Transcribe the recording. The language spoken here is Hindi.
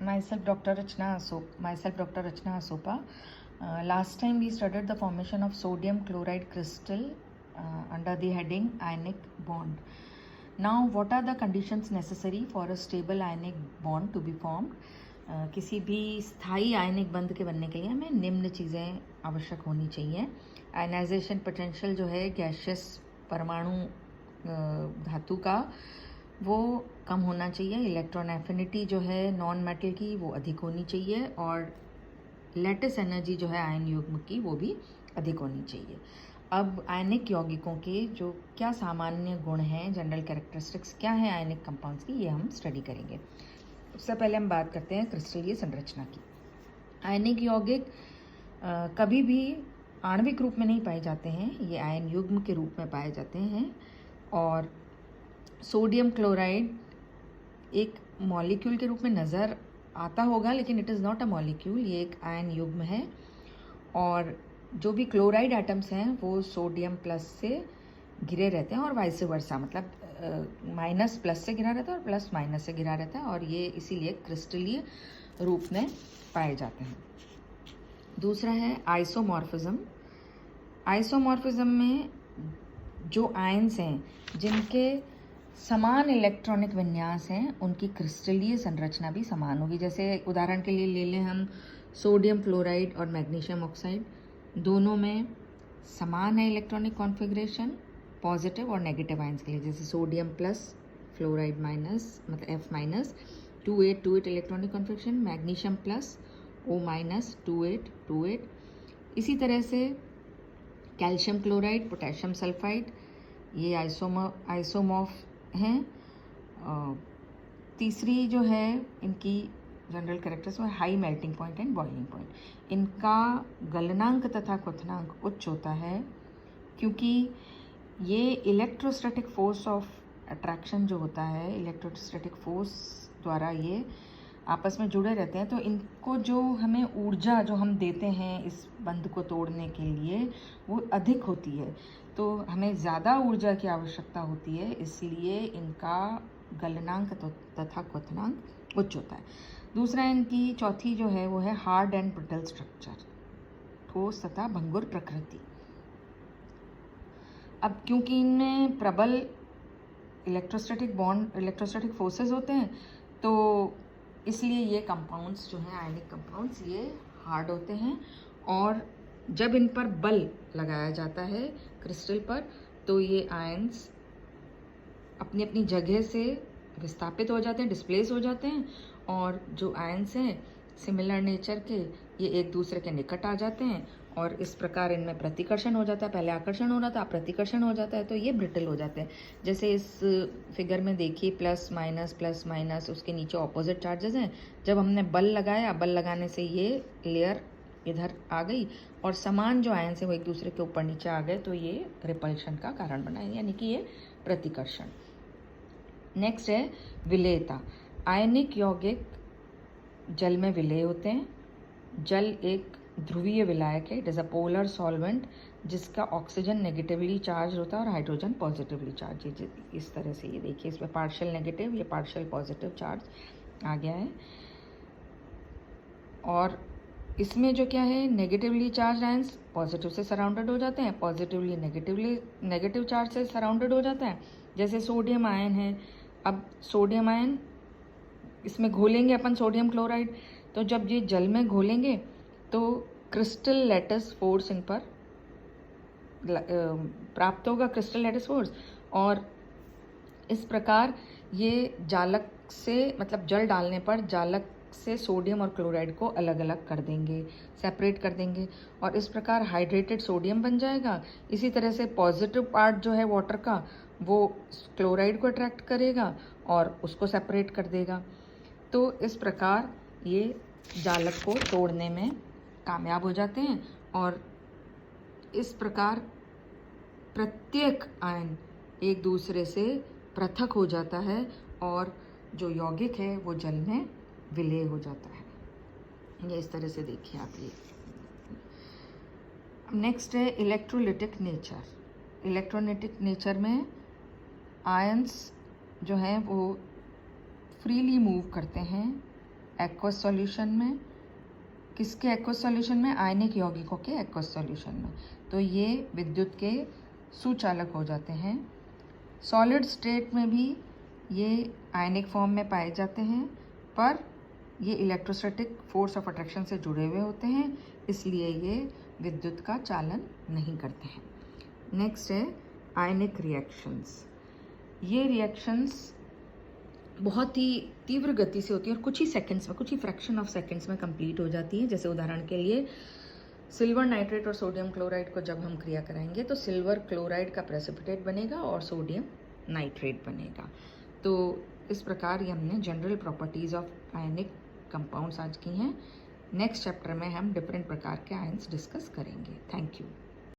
Myself Dr. Rachna Asopa. Last time we studied the formation of sodium chloride crystal under the heading ionic bond. Now what are the conditions necessary for a stable ionic bond to be formed? किसी भी स्थायी आयनिक बंध के बनने के लिए हमें निम्न चीज़ें आवश्यक होनी चाहिए. आयनाइजेशन पोटेंशियल जो है गैसियस परमाणु धातु का वो कम होना चाहिए. इलेक्ट्रॉन एफिनिटी जो है नॉन मेटल की वो अधिक होनी चाहिए और लैटिस एनर्जी जो है आयन युग्म की वो भी अधिक होनी चाहिए. अब आयनिक यौगिकों के जो क्या सामान्य गुण हैं, जनरल कैरेक्टरिस्टिक्स क्या हैं आयनिक कंपाउंड्स की, ये हम स्टडी करेंगे. सबसे पहले हम बात करते हैं क्रिस्टलीय संरचना की. आयनिक यौगिक कभी भी आणविक रूप में नहीं पाए जाते हैं, ये आयन युग्म के रूप में पाए जाते हैं. और सोडियम क्लोराइड एक मॉलिक्यूल के रूप में नज़र आता होगा लेकिन it is not a molecule, ये एक आयन युग्म है. और जो भी क्लोराइड एटम्स हैं वो सोडियम प्लस से घिरे रहते हैं और वाइस वर्सा, मतलब माइनस प्लस से घिरा रहता है और प्लस माइनस से घिरा रहता है और ये इसीलिए क्रिस्टलीय रूप में पाए जाते हैं. दूसरा है आइसोमॉर्फिज्म. आइसोमॉर्फिज्म में जो आयन्स हैं जिनके समान इलेक्ट्रॉनिक विन्यास हैं उनकी क्रिस्टलीय संरचना भी समान होगी. जैसे उदाहरण के लिए ले लें हम सोडियम फ्लोराइड और मैग्नीशियम ऑक्साइड, दोनों में समान है इलेक्ट्रॉनिक कॉन्फ़िगरेशन पॉजिटिव और नेगेटिव आयन्स के लिए. जैसे सोडियम प्लस फ्लोराइड माइनस, मतलब F-, 2 8 electronic configuration, magnesium plus O-, 2 8. इसी तरह से कैल्शियम क्लोराइड, पोटेशियम सल्फाइड, ये आइसोमॉर्फ हैं. तीसरी जो है इनकी जनरल कैरेक्टर्स में high melting point and boiling point. इनका गलनांक तथा क्वथनांक उच्च होता है क्योंकि ये इलेक्ट्रोस्टैटिक फोर्स ऑफ अट्रैक्शन जो होता है, इलेक्ट्रोस्टैटिक फोर्स द्वारा ये आपस में जुड़े रहते हैं. तो इनको जो हमें ऊर्जा जो हम देते हैं इस बंध को तोड़ने के लिए वो अधिक होती है. तो हमें ज़्यादा ऊर्जा की आवश्यकता होती है, इसलिए इनका गलनांक तथा क्वथनांक उच्च होता है. दूसरा इनकी चौथी जो है वो है हार्ड एंड ब्रिटल स्ट्रक्चर, ठोस तथा भंगुर प्रकृति. अब क्योंकि इनमें प्रबल इलेक्ट्रोस्टैटिक फोर्सेस होते हैं तो इसलिए ये कंपाउंड्स जो हैं आयनिक कंपाउंड्स ये हार्ड होते हैं. और जब इन पर बल लगाया जाता है क्रिस्टल पर तो ये आयन्स अपनी अपनी जगह से विस्थापित हो जाते हैं, डिस्प्लेस हो जाते हैं. और जो आयन्स हैं सिमिलर नेचर के ये एक दूसरे के निकट आ जाते हैं और इस प्रकार इनमें प्रतिकर्षण हो जाता है. पहले आकर्षण हो रहा था, अब प्रतिकर्षण हो जाता है तो ये ब्रिटल हो जाते हैं. जैसे इस फिगर में देखिए प्लस माइनस उसके नीचे ऑपोजिट चार्जेस हैं. जब हमने बल लगाया, बल लगाने से ये लेयर इधर आ गई और समान जो आयन्स हैं वो एक दूसरे के ऊपर नीचे आ गए तो ये रिपल्शन का कारण बना, यानी कि ये प्रतिकर्षण. नेक्स्ट है विलेयता. आयनिक यौगिक जल में विलेय होते हैं. जल एक ध्रुवीय विलायक है, it is a polar solvent जिसका ऑक्सीजन नेगेटिवली चार्ज होता है और हाइड्रोजन पॉजिटिवली चार्ज. इस तरह से ये देखिए इसमें पार्शियल नेगेटिव, ये पार्शियल पॉजिटिव चार्ज आ गया है. और इसमें जो क्या है नेगेटिवली चार्ज आयन्स पॉजिटिव से सराउंडेड हो जाते हैं, पॉजिटिवली नेगेटिव चार्ज से सराउंडेड हो जाता है. जैसे सोडियम आयन है, अब सोडियम आयन इसमें घोलेंगे अपन सोडियम क्लोराइड, तो जब ये जल में घोलेंगे तो क्रिस्टल लैटिस फोर्स इन पर प्राप्त होगा, क्रिस्टल लैटिस फोर्स. और इस प्रकार ये जालक से, मतलब जल डालने पर जालक से सोडियम और क्लोराइड को अलग अलग कर देंगे, सेपरेट कर देंगे और इस प्रकार हाइड्रेटेड सोडियम बन जाएगा. इसी तरह से पॉजिटिव पार्ट जो है वाटर का वो क्लोराइड को अट्रैक्ट करेगा और उसको सेपरेट कर देगा. तो इस प्रकार ये जालक को तोड़ने में कामयाब हो जाते हैं और इस प्रकार प्रत्येक आयन एक दूसरे से पृथक हो जाता है और जो यौगिक है वो जल में विलेय हो जाता है. ये इस तरह से देखिए आप ये. नेक्स्ट है इलेक्ट्रोलिटिक नेचर. इलेक्ट्रोलिटिक नेचर में आयन्स जो हैं वो फ्रीली मूव करते हैं एक्वस सॉल्यूशन में, किसके एक्वस सॉल्यूशन में? आयनिक यौगिकों के एक्वस सॉल्यूशन में। तो ये विद्युत के सुचालक हो जाते हैं। सॉलिड स्टेट में भी ये आयनिक फॉर्म में पाए जाते हैं, पर ये इलेक्ट्रोस्टैटिक फोर्स ऑफ अट्रैक्शन से जुड़े हुए होते हैं, इसलिए ये विद्युत का चालन नहीं करते हैं। नेक्स्ट है आयनिक रिएक्शंस। ये रिएक्शंस बहुत ही तीव्र गति से होती है और कुछ ही सेकंड्स में, कुछ ही फ्रैक्शन ऑफ सेकंड्स में कंप्लीट हो जाती है। जैसे उदाहरण के लिए सिल्वर नाइट्रेट और सोडियम क्लोराइड को जब हम क्रिया कराएंगे तो सिल्वर क्लोराइड का प्रेसिपिटेट बनेगा और सोडियम नाइट्रेट बनेगा। तो इस प्रकार ये हमने general properties of ionic compounds आज की हैं। नेक्स्ट चैप्टर में हम डिफरेंट प्रकार के आयंस डिस्कस करेंगे। Thank you.